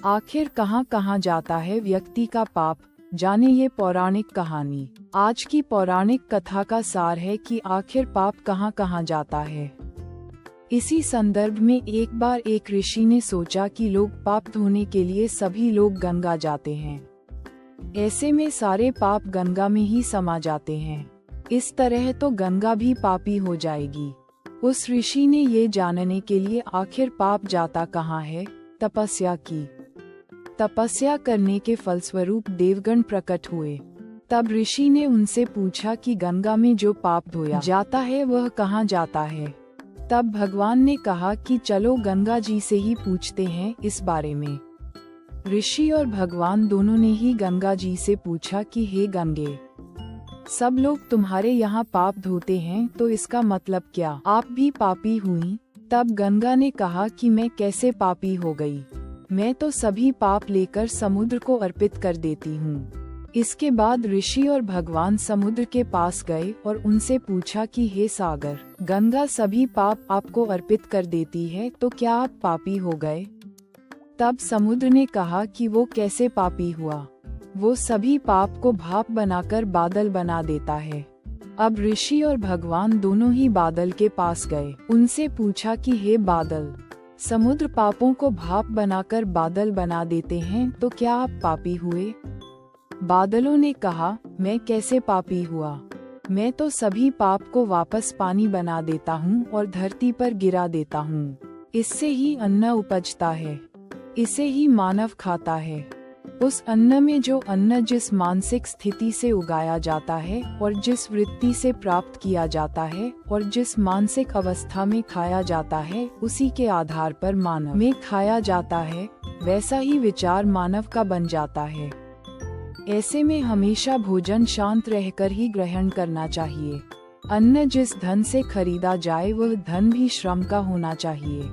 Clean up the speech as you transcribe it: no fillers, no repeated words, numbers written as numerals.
आखिर कहाँ कहाँ जाता है व्यक्ति का पाप, जाने ये पौराणिक कहानी। आज की पौराणिक कथा का सार है कि आखिर पाप कहाँ कहाँ जाता है। इसी संदर्भ में एक बार एक ऋषि ने सोचा कि लोग पाप धोने के लिए सभी लोग गंगा जाते हैं। ऐसे में सारे पाप गंगा में ही समा जाते हैं। इस तरह तो गंगा भी पापी हो जाएगी। उस ऋषि ने ये जानने के लिए आखिर पाप जाता कहाँ है, तपस्या की। तपस्या करने के फलस्वरूप देवगण प्रकट हुए। तब ऋषि ने उनसे पूछा कि गंगा में जो पाप धोया जाता है वह कहाँ जाता है। तब भगवान ने कहा कि चलो गंगा जी से ही पूछते हैं इस बारे में। ऋषि और भगवान दोनों ने ही गंगा जी से पूछा कि हे गंगे, सब लोग तुम्हारे यहाँ पाप धोते हैं तो इसका मतलब क्या, आप भी पापी हुई? तब गंगा ने कहा कि मैं कैसे पापी हो गई, मैं तो सभी पाप लेकर समुद्र को अर्पित कर देती हूँ। इसके बाद ऋषि और भगवान समुद्र के पास गए और उनसे पूछा कि हे सागर, गंगा सभी पाप आपको अर्पित कर देती है तो क्या आप पापी हो गए? तब समुद्र ने कहा कि वो कैसे पापी हुआ, वो सभी पाप को भाप बनाकर बादल बना देता है। अब ऋषि और भगवान दोनों ही बादल के पास गए, उनसे पूछा कि हे बादल, समुद्र पापों को भाप बनाकर बादल बना देते हैं तो क्या आप पापी हुए? बादलों ने कहा, मैं कैसे पापी हुआ, मैं तो सभी पाप को वापस पानी बना देता हूँ और धरती पर गिरा देता हूँ। इससे ही अन्न उपजता है, इसे ही मानव खाता है। उस अन्न में जो अन्न जिस मानसिक स्थिति से उगाया जाता है और जिस वृत्ति से प्राप्त किया जाता है और जिस मानसिक अवस्था में खाया जाता है, उसी के आधार पर मानव में खाया जाता है, वैसा ही विचार मानव का बन जाता है। ऐसे में हमेशा भोजन शांत रहकर ही ग्रहण करना चाहिए। अन्न जिस धन से खरीदा जाए वह धन भी श्रम का होना चाहिए।